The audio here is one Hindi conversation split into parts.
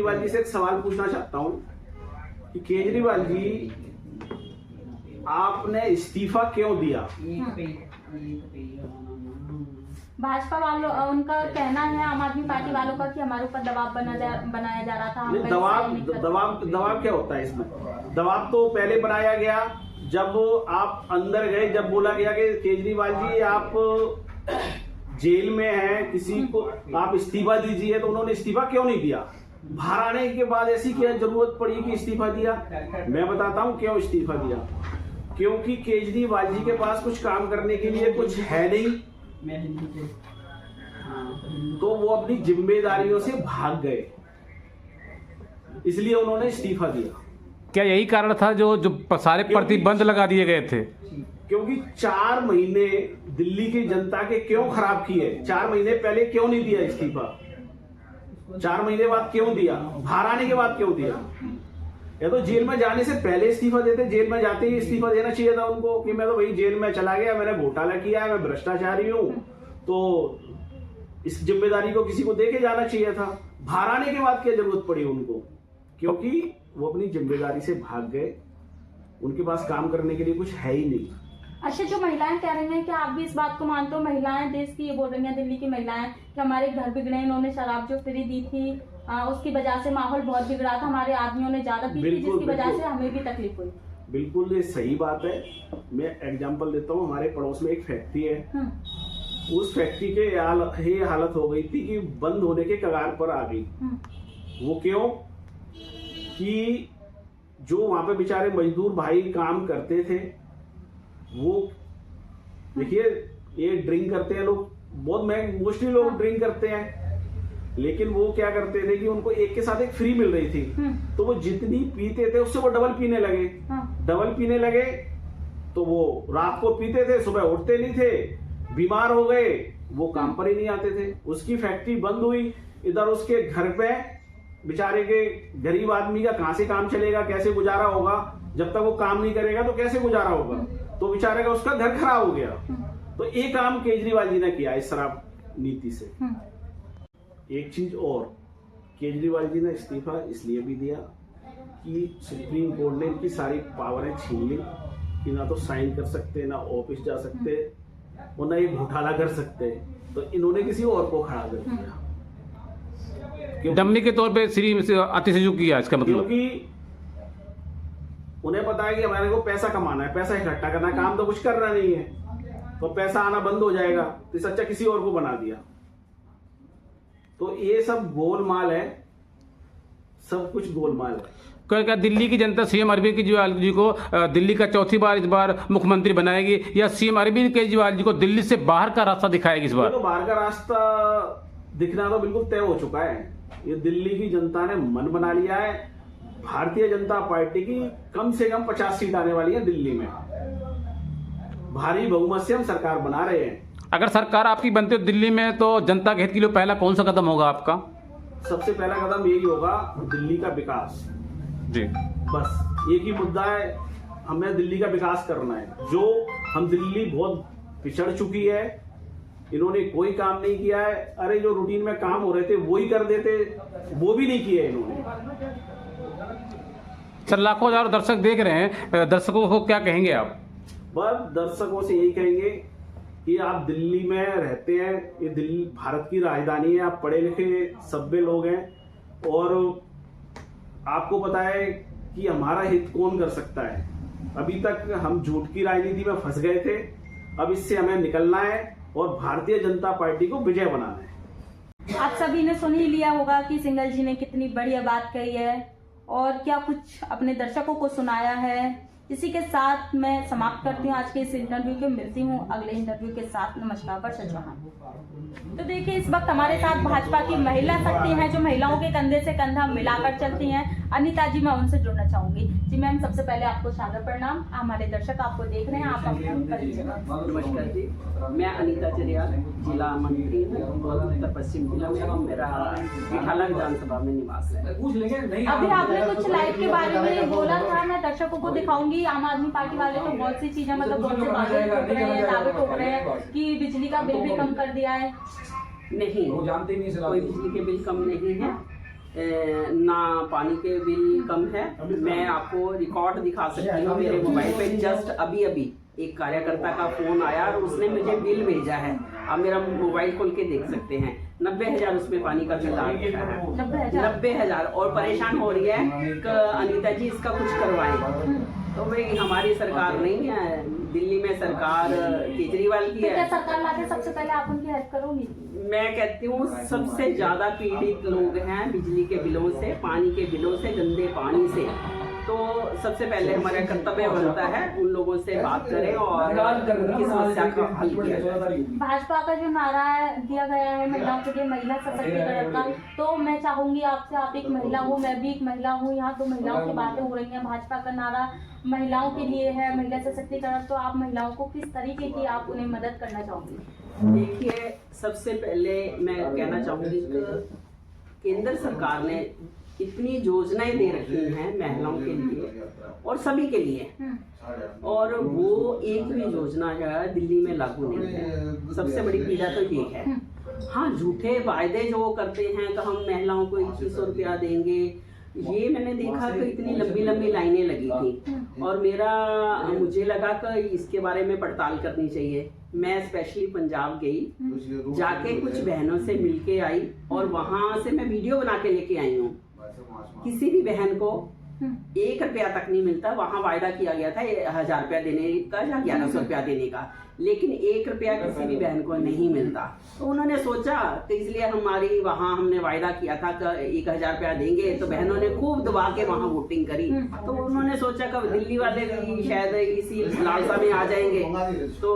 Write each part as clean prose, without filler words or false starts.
केजरीवाल जी से एक सवाल पूछना चाहता हूँ कि केजरीवाल जी, आपने इस्तीफा क्यों दिया? भाजपा वालों, उनका कहना है आम आदमी पार्टी वालों का कि हमारे ऊपर दबाव बनाया जा रहा था। दबाव क्या होता है इसमें? दबाव तो पहले बनाया गया जब आप अंदर गए, जब बोला गया कि केजरीवाल जी आप जेल में हैं, किसी को आप इस्तीफा दीजिए, तो उन्होंने इस्तीफा क्यों नहीं दिया? बाहर आने के बाद ऐसी क्या जरूरत पड़ी कि इस्तीफा दिया? मैं बताता हूं क्यों इस्तीफा दिया। क्योंकि केजरीवाल जी के पास कुछ काम करने के लिए कुछ है नहीं, तो वो अपनी जिम्मेदारियों से भाग गए, इसलिए उन्होंने इस्तीफा दिया। क्या यही कारण था जो सारे प्रतिबंध लगा दिए गए थे? क्योंकि 4 महीने दिल्ली की जनता के क्यों खराब किए? 4 महीने पहले क्यों नहीं दिया इस्तीफा? 4 महीने बाद क्यों दिया? बाहर आने के बाद क्यों दिया? या तो जेल में जाने से पहले इस्तीफा देते, जेल में जाते ही इस्तीफा देना चाहिए था उनको कि मैं तो भाई जेल में चला गया, मैंने घोटाला किया है, मैं भ्रष्टाचारी हूं, तो इस जिम्मेदारी को किसी को दे के जाना चाहिए था। बाहर आने के बाद क्या जरूरत पड़ी उनको? क्योंकि वो अपनी जिम्मेदारी से भाग गए, उनके पास काम करने के लिए कुछ है ही नहीं। अच्छा, जो महिलाएं कह रही हैं कि आप भी इस बात को मानते हो, महिलाएं देश की ये बोल रही हैं, दिल्ली की महिलाएं, कि हमारे घर बिगड़े, इन्होंने शराब जो फ्री दी थी उसकी वजह से माहौल बहुत बिगड़ा था, हमारे आदमियों ने ज्यादा पी थी, जिसकी वजह से हमें भी तकलीफ हुई। बिल्कुल ये सही बात है। मैं एग्जांपल देता हूँ, हमारे पड़ोस में एक फैक्ट्री है, उस फैक्ट्री के ये हालत हो गई थी कि बंद होने के कगार पर आ गई। वो क्यों? कि जो वहां पे बेचारे मजदूर भाई काम करते थे, वो देखिए ये ड्रिंक करते हैं लोग, बहुत मोस्टली लोग ड्रिंक करते हैं, लेकिन वो क्या करते थे कि उनको एक के साथ एक फ्री मिल रही थी, तो वो जितनी पीते थे उससे वो डबल पीने लगे। डबल पीने लगे तो वो रात को पीते थे, सुबह उठते नहीं थे, बीमार हो गए, वो काम पर ही नहीं आते थे। उसकी फैक्ट्री बंद हुई, इधर उसके घर पे बेचारे के गरीब आदमी का कहां से काम चलेगा, कैसे गुजारा होगा? जब तक वो काम नहीं करेगा तो कैसे गुजारा होगा? तो बेचारे का उसका घर खराब हो गया। तो एक काम केजरीवाल जी ने किया इस शराब नीति से। एक चीज और, केजरीवाल जी ने इस्तीफा इसलिए भी दिया कि सुप्रीम कोर्ट ने इनकी सारी पावरें छीन ली कि ना तो साइन कर सकते, ना ऑफिस जा सकते, और ना ये घोटाला कर सकते, तो इन्होंने किसी और को खड़ा कर दिया। डम्मी के तौर पे श्री अतिशयोग किया इसका मतलब? क्योंकि उन्हें पता है कि हमारे को पैसा कमाना है, पैसा इकट्ठा करना है, काम तो कुछ करना नहीं है, तो पैसा आना बंद हो जाएगा, तो सच्चा किसी और को बना दिया। तो ये सब गोलमाल है, सब कुछ गोलमाल है। क्या दिल्ली की जनता सीएम अरविंद केजरीवाल जी को दिल्ली का चौथी बार इस बार मुख्यमंत्री बनाएगी, या सीएम अरविंद केजरीवाल जी को दिल्ली से बाहर का रास्ता दिखाएगी इस बार? तो बाहर का रास्ता दिखना तो बिल्कुल तय हो चुका है। ये दिल्ली की जनता ने मन बना लिया है, भारतीय जनता पार्टी की कम से कम 50 सीट आने वाली है दिल्ली में, भारी बहुमत से हम सरकार बना रहे हैं। अगर सरकार आपकी बनती हो दिल्ली में, तो जनता के हित के लिए पहला कौन सा कदम होगा आपका? सबसे पहला कदम यही होगा, दिल्ली का विकास जी। बस एक ही मुद्दा है, हमें दिल्ली का विकास करना है। जो हम दिल्ली बहुत पिछड़ चुकी है, इन्होंने कोई काम नहीं किया है। अरे जो रूटीन में काम हो रहे थे वो ही कर देते, वो भी नहीं किए इन्होंने। सर, लाखों हजारों दर्शक देख रहे हैं, दर्शकों को क्या कहेंगे आप? बस दर्शकों से यही कहेंगे कि आप दिल्ली में रहते हैं, ये दिल्ली भारत की राजधानी है, आप पढ़े लिखे सभ्य लोग हैं, और आपको पता है कि हमारा हित कौन कर सकता है। अभी तक हम झूठ की राजनीति में फंस गए थे, अब इससे हमें निकलना है और भारतीय जनता पार्टी को विजय बनाना है। आप सभी ने सुन ही लिया होगा कि सिंघल जी ने कितनी बढ़िया बात कही है और क्या कुछ अपने दर्शकों को सुनाया है। इसी के साथ मैं समाप्त करती हूँ आज के इस इंटरव्यू के। मिलती हूँ अगले इंटरव्यू के साथ। नमस्कार। वर्षा चौहान। तो देखिए, इस वक्त हमारे साथ भाजपा की महिला शक्ति हैं जो महिलाओं के कंधे से कंधा मिलाकर चलती हैं। अनीता जी, मैं उनसे जुड़ना चाहूंगी। जी मैम, सबसे पहले आपको सादर प्रणाम। हमारे दर्शक आपको देख रहे हैं, आप अपना परिचय। नमस्कार जी, मैं अनीता चरियाल, जिला मंत्री उत्तर पश्चिम जिला में, मेरा मिठाला विधानसभा में निवास है। अभी आपने कुछ लाइट के बारे में बोला था, मैं दर्शकों को दिखाऊंगी। आम आदमी पार्टी वाले तो बहुत सी चीजें, मतलब बहुत से वादे ठोक रहे हैं, दावे ठोक रहे हैं कि बिजली का बिल भी कम कर दिया है। नहीं, कोई बिजली के बिल कम नहीं है। ना पानी के बिल कम है। मैं आपको रिकॉर्ड दिखा सकती हूँ मेरे मोबाइल पे। जस्ट अभी अभी एक कार्यकर्ता का फोन आया और उसने मुझे बिल भेजा है। आप मेरा मोबाइल खोल के देख सकते हैं, 90,000 उसमें पानी का बिल आ रखा है, 90,000। और परेशान हो रही है कि अनीता जी इसका कुछ करवाएं। तो भाई हमारी सरकार नहीं है, दिल्ली में सरकार केजरीवाल की तो क्या है। सरकार लाके सबसे पहले आप उनकी हेल्प करोगी? मैं कहती हूँ सबसे ज्यादा पीड़ित लोग हैं बिजली के बिलों से, पानी के बिलों से, गंदे पानी से। तो सबसे पहले हमारा कर्तव्य बनता है उन लोगों से बात करें और उनकी समस्या का हल किया जाए। भाजपा का जो नारा दिया गया है महिलाओं के लिए, महिला सशक्तिकरण का, तो मैं चाहूंगी आपसे, आप एक महिला हो, मैं भी एक महिला हूँ, यहाँ तो महिलाओं की बातें हो रही हैं। भाजपा का नारा महिलाओं के लिए है, महिला सशक्तिकरण, तो आप महिलाओं को किस तरीके की आप उन्हें मदद करना चाहोगी? देखिए, सबसे पहले मैं कहना चाहूंगी कि केंद्र सरकार ने इतनी योजनाएं दे रखी हैं महिलाओं के लिए और सभी के लिए, और वो एक भी योजना जो है दिल्ली में लागू नहीं है। सबसे बड़ी पीड़ा तो ये है। हाँ, झूठे वायदे जो करते हैं कि हम महिलाओं को 2100 रुपया देंगे, ये मैंने देखा कि इतनी लंबी लंबी लाइनें लगी थी और मुझे लगा कि इसके बारे में पड़ताल करनी चाहिए। मैं स्पेशली पंजाब गई, जाके कुछ बहनों से मिलके आई और वहां से मैं वीडियो बना के लेके आई हूँ। किसी भी बहन को 1 रुपया तक नहीं मिलता। वहां वायदा किया गया था 1000 रुपया देने का या 1100 रुपया देने का, लेकिन 1 रुपया किसी भी बहन को नहीं मिलता। तो उन्होंने सोचा कि इसलिए हमने वायदा किया था कि 1000 रुपया देंगे, तो बहनों ने खूब दबा के वहां वोटिंग करी। तो उन्होंने सोचा कि दिल्ली वाले भी शायद इसी लालसा में आ जाएंगे, तो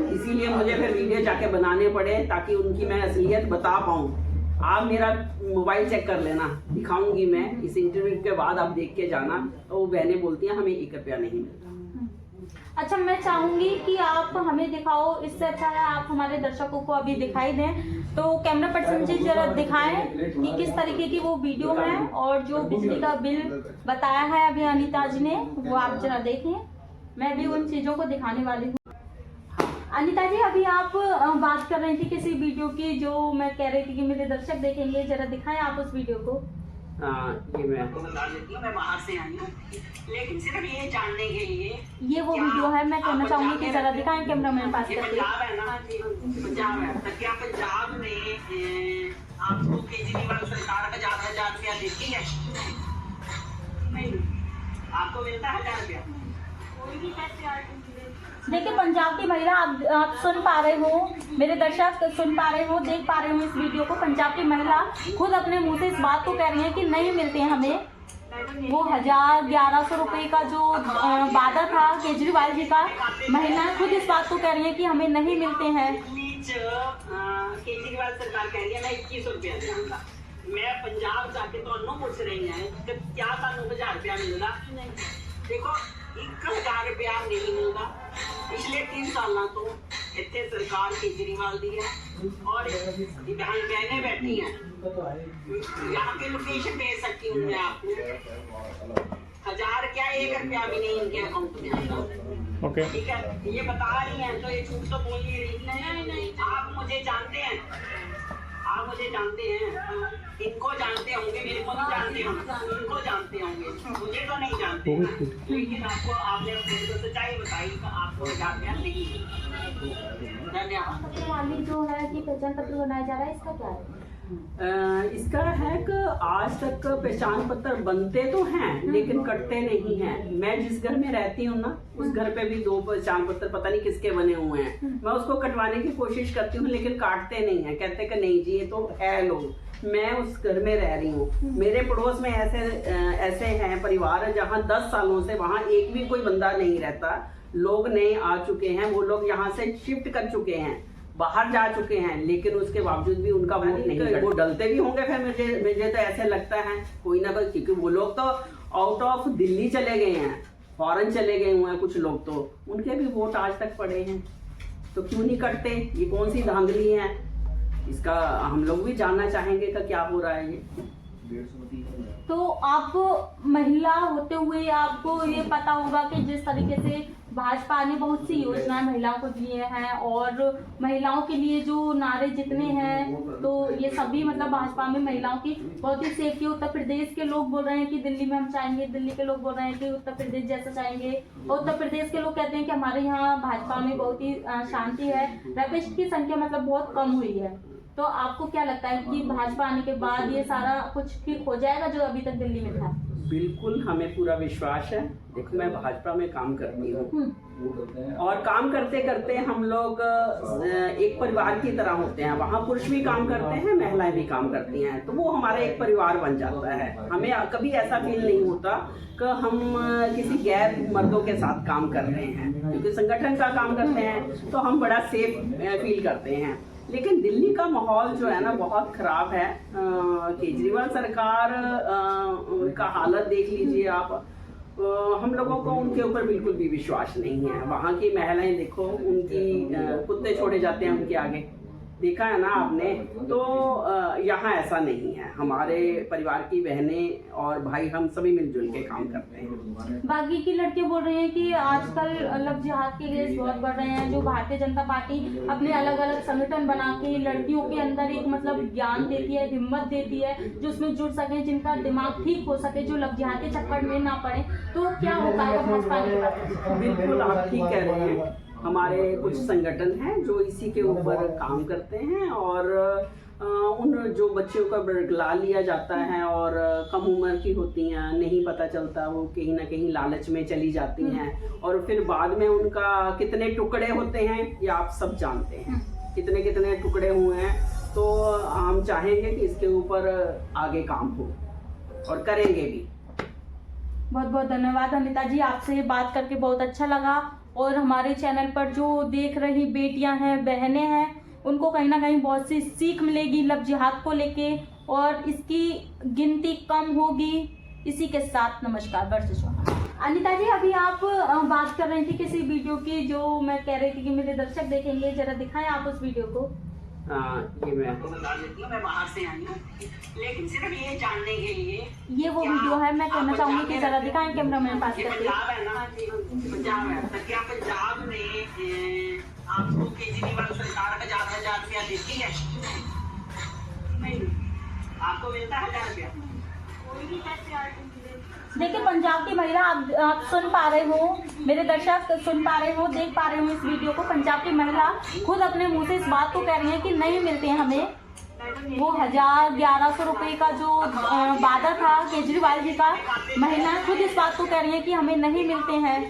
इसीलिए मुझे फिर वीडियो जाके बनाने पड़े ताकि उनकी मैं असलियत बता पाऊँ। आप मेरा मोबाइल चेक कर लेना, दिखाऊंगी मैं इस इंटरव्यू के बाद, आप देख के जाना। तो वो बहनें बोलती हैं हमें 1 रुपया नहीं मिलता। अच्छा, मैं चाहूंगी कि आप हमें दिखाओ, इससे अच्छा है आप हमारे दर्शकों को अभी दिखाई दें। तो कैमरा पर्सन जी जरा दिखाएं कि किस तरीके की वो वीडियो है और जो बिजली का बिल बताया है अभी अनीता जी ने, वो आप जरा देखें। मैं भी उन चीजों को दिखाने वाली हूँ। अनीता जी, अभी आप बात कर रही थी किसी वीडियो की, जो मैं कह रही थी कि मेरे दर्शक देखेंगे, जरा दिखाएं आप उस वीडियो को। ये मैं आपको बता देती हूँ, मैं बाहर से आई हूँ, लेकिन सिर्फ ये जानने के लिए, ये वो वीडियो है, मैं कहना चाहूंगी कि जरा दिखाएं कैमरा मैन पास करके। पंजाब है ना, पंजाब है, तो क्या पंजाब में आपको केजरीवाल सरकार 1000 रुपया देती है? नहीं, आपको मिलता है 1000 रुपया? देखिए, पंजाब की महिला, आप सुन पा रहे हो, मेरे दर्शक सुन पा रहे हो, देख पा रहे हो इस वीडियो को। पंजाब की महिला खुद अपने मुंह से इस बात को कह रही है कि नहीं मिलते हैं हमें। वो 1100 रुपए का जो वादा था केजरीवाल जी का, महिलाएं खुद इस बात को कह रही है कि हमें नहीं मिलते हैं। केजरीवाल सरकार कह रही है मैं 2100 रुपया दूंगा। मैं पंजाब जाके तो पूछ रही है कि क्या सानू 1000 रुपया मिलता? देखो, 1000 रुपया नहीं मिलता। पिछले 3 साल तो इतने सरकार केजरीवाल दी है और बहनें बैठी हैं, यहाँ पे लोकेशन भेज सकती हूँ मैं आपको। 1000 क्या 1 रुपया भी नहीं इनके अकाउंट में आएगा। ठीक है, ये बता रही हैं तो ये झूठ तो बोल ही रही नहीं। आप मुझे जानते हैं, आप मुझे जानते हैं, इनको जानते होंगे, मेरे को नहीं जानते होंगे, इनको जानते होंगे, मुझे तो नहीं जानते। लेकिन आपने सच्चाई बताई तो आपको जानते नहीं। धन्यवाद। जो है कि पहचान पत्र बनाया जा रहा है, इसका क्या है? इसका है कि आज तक पहचान पत्र बनते तो हैं लेकिन कटते नहीं हैं। मैं जिस घर में रहती हूँ ना, उस घर पे भी 2 पहचान पत्र पता नहीं किसके बने हुए हैं। मैं उसको कटवाने की कोशिश करती हूँ लेकिन काटते नहीं हैं, कहते कि नहीं जी ये तो है लोग। मैं उस घर में रह रही हूँ, मेरे पड़ोस में ऐसे हैं परिवार जहाँ 10 सालों से वहाँ एक भी कोई बंदा नहीं रहता। लोग नए आ चुके हैं, वो लोग यहाँ से शिफ्ट कर चुके हैं, बाहर जा चुके हैं, लेकिन उसके बावजूद भी उनका वोट नहीं, वो डलते भी होंगे। फिर मुझे तो ऐसे लगता है कोई ना कोई, क्योंकि वो लोग तो आउट ऑफ दिल्ली चले गए हैं, फॉरेन चले गए हुए हैं कुछ लोग, तो उनके भी वोट आज तक पड़े हैं। तो क्यों नहीं कटते? ये कौन सी धांधली है? इसका हम लोग भी जानना चाहेंगे कि क्या हो रहा है ये। तो आप महिला होते हुए आपको ये पता होगा कि जिस तरीके से भाजपा ने बहुत सी योजनाएं महिलाओं को दिए हैं और महिलाओं के लिए जो नारे जितने हैं तो ये सभी मतलब भाजपा में महिलाओं की बहुत ही सेफ्टी। उत्तर प्रदेश के लोग बोल रहे हैं कि दिल्ली में हम चाहेंगे, दिल्ली के लोग बोल रहे हैं कि उत्तर प्रदेश जैसा चाहेंगे, और उत्तर प्रदेश के लोग कहते हैं कि हमारे यहाँ भाजपा में बहुत ही शांति है, रेपिस्ट की संख्या मतलब बहुत कम हुई है। तो आपको क्या लगता है कि भाजपा आने के बाद ये सारा कुछ ठीक हो जाएगा जो अभी तक दिल्ली में था? बिल्कुल, हमें पूरा विश्वास है। देखो, मैं भाजपा में काम करती हूँ और काम करते करते हम लोग एक परिवार की तरह होते हैं। वहाँ पुरुष भी काम करते हैं, महिलाएं भी काम करती हैं, तो वो हमारा एक परिवार बन जाता है। हमें कभी ऐसा फील नहीं होता कि हम किसी गैर मर्दों के साथ काम कर रहे हैं, क्योंकि संगठन का काम करते हैं तो हम बड़ा सेफ फील करते हैं। लेकिन दिल्ली का माहौल जो है ना बहुत खराब है। केजरीवाल सरकार का हालत देख लीजिए आप। हम लोगों को उनके ऊपर बिल्कुल भी विश्वास नहीं है। वहाँ की महिलाएं देखो, उनकी कुत्ते छोड़े जाते हैं उनके आगे, देखा है ना आपने। तो यहाँ ऐसा नहीं है। हमारे परिवार की बहनें और भाई हम सभी मिलजुल के काम करते हैं। बाकी की लड़कियां बोल रही हैं कि आजकल लव जिहाद के केस बहुत बढ़ रहे हैं। जो भारतीय जनता पार्टी अपने अलग अलग संगठन बना के लड़कियों के अंदर एक मतलब ज्ञान देती है, हिम्मत देती है, जो उसमें जुड़ सके, जिनका दिमाग ठीक हो सके, जो लव जिहाद के चक्कर में ना पड़े। तो क्या हो पाएगा भाजपा के पास? बिल्कुल, आप ठीक कह रहे हैं। हमारे कुछ संगठन हैं जो इसी के ऊपर काम करते हैं और उन जो बच्चियों का बरगला लिया जाता है और कम उम्र की होती हैं, नहीं पता चलता, वो कहीं ना कहीं लालच में चली जाती हैं और फिर बाद में उनका कितने टुकड़े होते हैं ये आप सब जानते हैं, कितने कितने टुकड़े हुए हैं। तो हम चाहेंगे कि इसके ऊपर आगे काम हो और करेंगे भी। बहुत बहुत धन्यवाद अनिता जी, आपसे बात करके बहुत अच्छा लगा। और हमारे चैनल पर जो देख रही बेटियां हैं, बहनें हैं, उनको कहीं ना कहीं बहुत सी सीख मिलेगी लव जिहाद को लेके और इसकी गिनती कम होगी। इसी के साथ नमस्कार। वर्षा अनिता जी, अभी आप बात कर रही थी किसी वीडियो की जो मैं कह रही थी कि मेरे दर्शक देखेंगे, जरा दिखाएं आप उस वीडियो को। ये मैं बता देती हूँ, मैं बाहर से आई हूँ, लेकिन सिर्फ ये जानने के लिए ये वो वीडियो है, मैं कहना चाहूंगी कि जरा दिखाएं कैमरामैन पास करके। पंजाब है ना, पंजाब है, तो क्या पंजाब ने आपको केजरीवाल सरकार 1000 रुपया देती है? नहीं, आपको मिलता है 1000 रुपया? देखिए, पंजाब की महिला, आप सुन पा रहे हो, मेरे दर्शक सुन पा रहे हो, देख पा रहे हो इस वीडियो को। पंजाब की महिला खुद अपने मुंह से इस बात को कह रही है कि नहीं मिलते हैं हमें। वो 1100 रुपए का जो वादा था केजरीवाल जी का, महिलाएं खुद इस बात को कह रही है कि हमें नहीं मिलते हैं।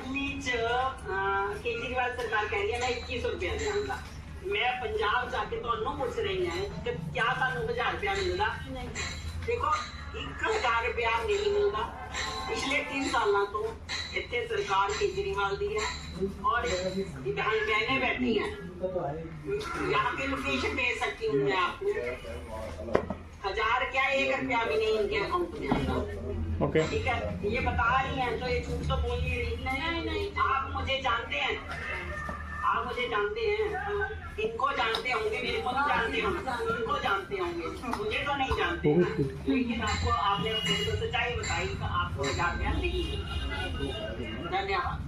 केजरीवाल सरकार कह रही है मैं 21 रुपया दूंगा। मैं पंजाब जाके तो पूछ रही है कि क्या सानू 1000 रुपया मिलता? देखो, 1000 रुपया नहीं मिलता। पिछले 3 साल तो इतने सरकार केजरीवाल दी है और बहनें बैठी हैं, यहाँ पे लोकेशन भेज सकती हूँ मैं आपको। 1000 क्या, 1 रुपया भी नहीं इनके अकाउंट में आएगा। ओके, ठीक है, ये बता रही हैं तो ये झूठ तो बोल ही रही। नहीं, आप मुझे जानते हैं, आप मुझे जानते हैं, इनको जानते होंगे, मेरे को नहीं जानते होंगे, इनको जानते होंगे, मुझे तो नहीं जानते। लेकिन आपको, आपने सच्चाई बताई तो आपको 1000 रुपया नहीं। धन्यवाद।